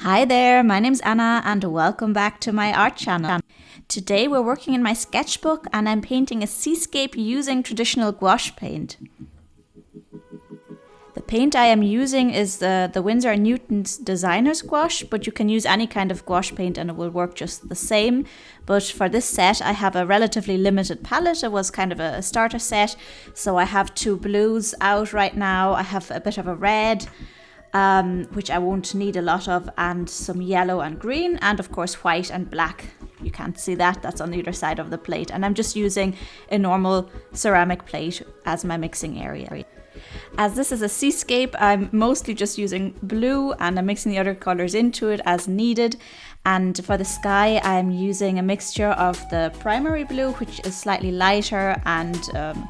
Hi there, my name's Anna and welcome back to my art channel. Today we're working in my sketchbook and I'm painting a seascape using traditional gouache paint. The paint I am using is the Windsor Newton Desighner Gouache, but you can use any kind of gouache paint and it will work just the same. But for this set I have a relatively limited palette. It was kind of a starter set, so I have two blues out right now. I have a bit of a red, which I won't need a lot of, and some yellow and green, and of course white and black. You can't see that, that's on the other side of the plate, and I'm just using a normal ceramic plate as my mixing area. As this is a seascape, I'm mostly just using blue and I'm mixing the other colours into it as needed. And for the sky, I'm using a mixture of the primary blue, which is slightly lighter and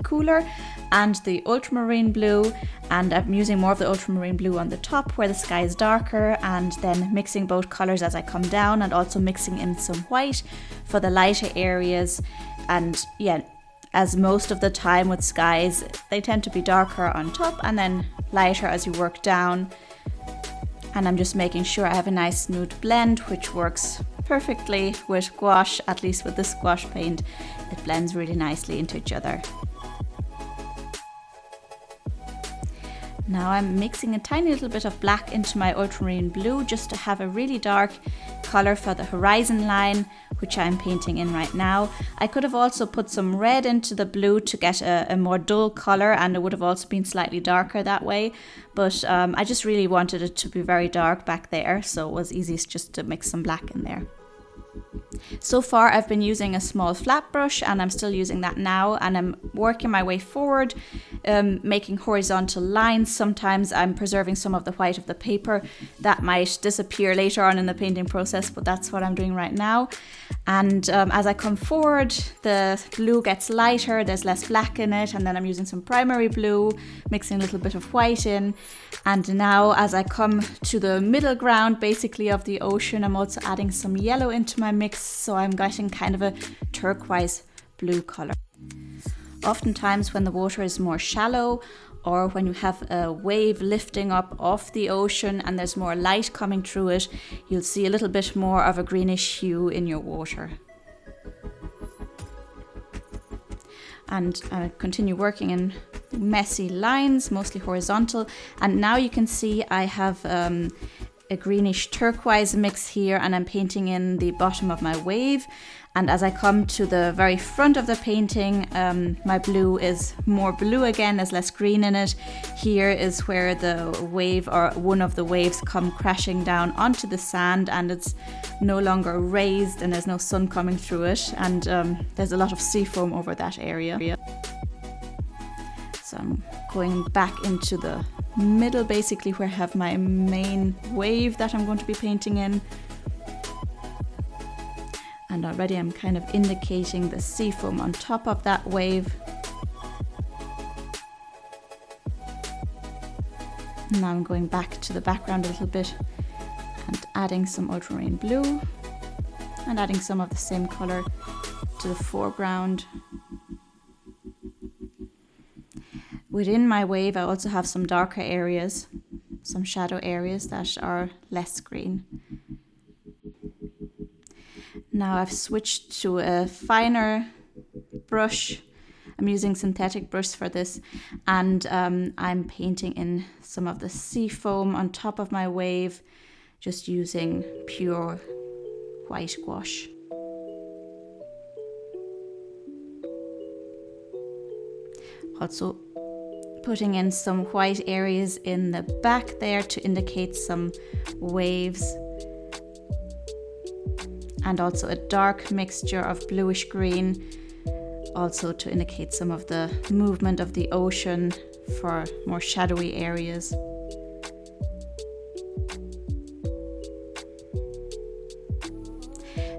cooler, and the ultramarine blue, and I'm using more of the ultramarine blue on the top where the sky is darker, and then mixing both colours as I come down, and also mixing in some white for the lighter areas. And yeah, as most of the time with skies, they tend to be darker on top and then lighter as you work down. And I'm just making sure I have a nice smooth blend, which works perfectly with gouache, at least with this gouache paint. It blends really nicely into each other. Now I'm mixing a tiny little bit of black into my ultramarine blue just to have a really dark color for the horizon line, which I'm painting in right now. I could have also put some red into the blue to get a more dull color, and it would have also been slightly darker that way, but I just really wanted it to be very dark back there, so it was easiest just to mix some black in there. So far I've been using a small flat brush, and I'm still using that now, and I'm working my way forward, making horizontal lines. Sometimes I'm preserving some of the white of the paper that might disappear later on in the painting process, but that's what I'm doing right now. And as I come forward, the blue gets lighter, there's less black in it, and then I'm using some primary blue, mixing a little bit of white in. And now as I come to the middle ground basically of the ocean, I'm also adding some yellow into my mix, so I'm getting kind of a turquoise blue color. Oftentimes when the water is more shallow, or when you have a wave lifting up off the ocean and there's more light coming through it, you'll see a little bit more of a greenish hue in your water. And I continue working in messy lines, mostly horizontal, and now you can see I have a greenish turquoise mix here, and I'm painting in the bottom of my wave. And as I come to the very front of the painting, my blue is more blue again, there's less green in it. Here is where the wave, or one of the waves, come crashing down onto the sand, and it's no longer raised and there's no sun coming through it, and there's a lot of sea foam over that area. So I'm going back into the middle basically, where I have my main wave that I'm going to be painting in. And already I'm kind of indicating the sea foam on top of that wave. Now I'm going back to the background a little bit and adding some ultramarine blue and adding some of the same color to the foreground. Within my wave I also have some darker areas, some shadow areas that are less green. Now I've switched to a finer brush. I'm using synthetic brush for this, and I'm painting in some of the sea foam on top of my wave, just using pure white gouache. Also putting in some white areas in the back there to indicate some waves, and also a dark mixture of bluish green, also to indicate some of the movement of the ocean for more shadowy areas.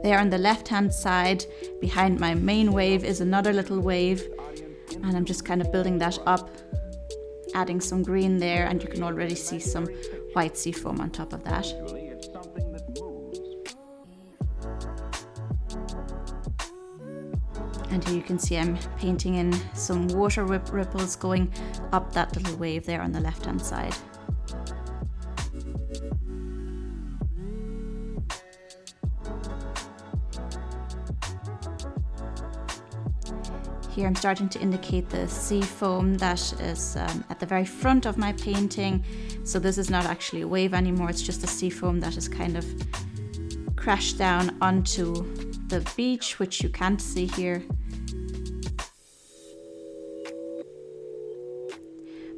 There on the left hand side behind my main wave is another little wave, and I'm just kind of building that up, adding some green there, and you can already see some white sea foam on top of that. And here you can see I'm painting in some water ripples going up that little wave there on the left hand side. Here I'm starting to indicate the sea foam that is at the very front of my painting. So this is not actually a wave anymore, it's just a sea foam that is kind of crashed down onto the beach, which you can't see here.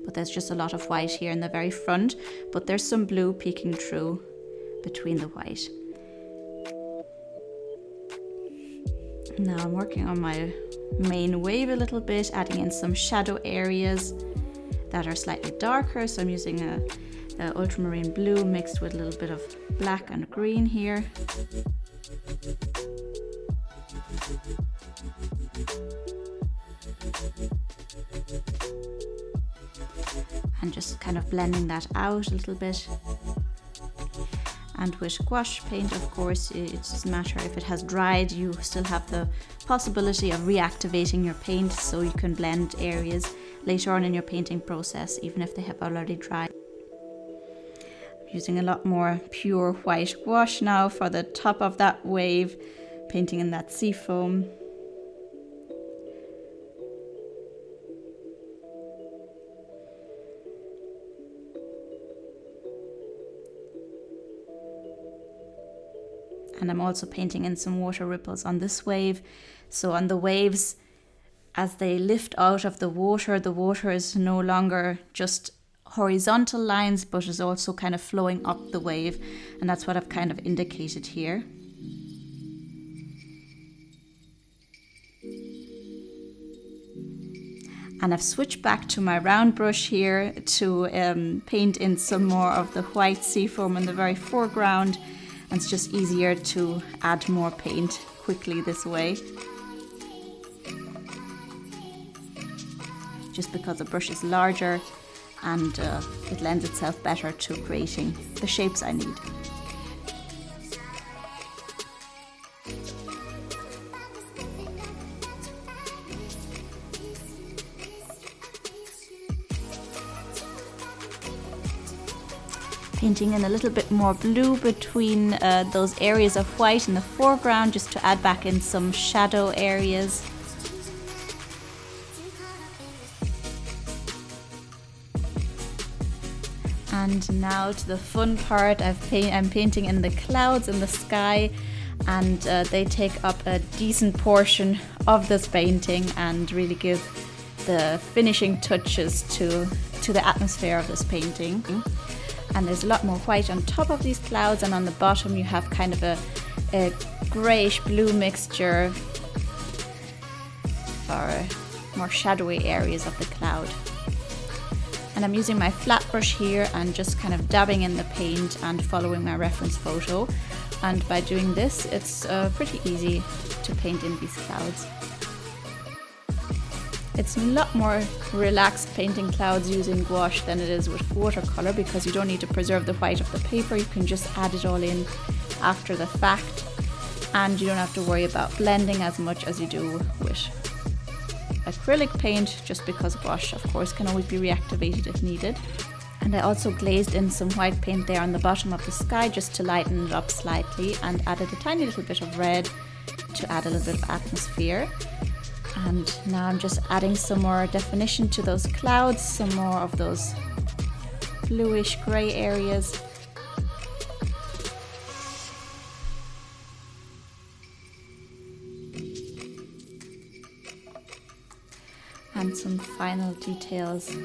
But there's just a lot of white here in the very front, but there's some blue peeking through between the white. Now I'm working on my main wave a little bit, adding in some shadow areas that are slightly darker. So I'm using a Ultramarin Blue mixed with a little bit of black and green here. And just kind of blending that out a little bit. And with gouache paint, of course, it doesn't matter if it has dried, you still have the possibility of reactivating your paint, so you can blend areas later on in your painting process, even if they have already dried. I'm using a lot more pure white gouache now for the top of that wave, painting in that sea foam. And I'm also painting in some water ripples on this wave. So on the waves, as they lift out of the water is no longer just horizontal lines, but is also kind of flowing up the wave. And that's what I've kind of indicated here. And I've switched back to my round brush here to paint in some more of the white sea foam in the very foreground. And it's just easier to add more paint quickly this way, just because the brush is larger and it lends itself better to creating the shapes I need. Painting in a little bit more blue between those areas of white in the foreground, just to add back in some shadow areas. And now to the fun part. I'm painting in the clouds in the sky, and they take up a decent portion of this painting and really give the finishing touches to the atmosphere of this painting. And there's a lot more white on top of these clouds, and on the bottom you have kind of a greyish blue mixture for more shadowy areas of the cloud. And I'm using my flat brush here and just kind of dabbing in the paint and following my reference photo. And by doing this, it's pretty easy to paint in these clouds. It's a lot more relaxed painting clouds using gouache than it is with watercolour, because you don't need to preserve the white of the paper. You can just add it all in after the fact, and you don't have to worry about blending as much as you do with acrylic paint, just because gouache, of course, can always be reactivated if needed. And I also glazed in some white paint there on the bottom of the sky just to lighten it up slightly, and added a tiny little bit of red to add a little bit of atmosphere. And now I'm just adding some more definition to those clouds, some more of those bluish grey areas. And some final details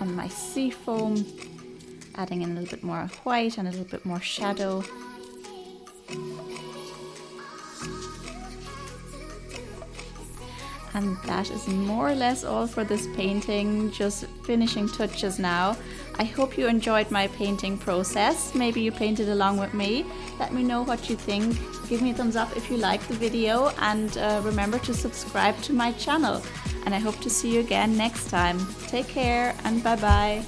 on my sea foam, adding in a little bit more white and a little bit more shadow. And that is more or less all for this painting, just finishing touches now. I hope you enjoyed my painting process. Maybe you painted along with me. Let me know what you think. Give me a thumbs up if you like the video, and remember to subscribe to my channel. And I hope to see you again next time. Take care and bye bye.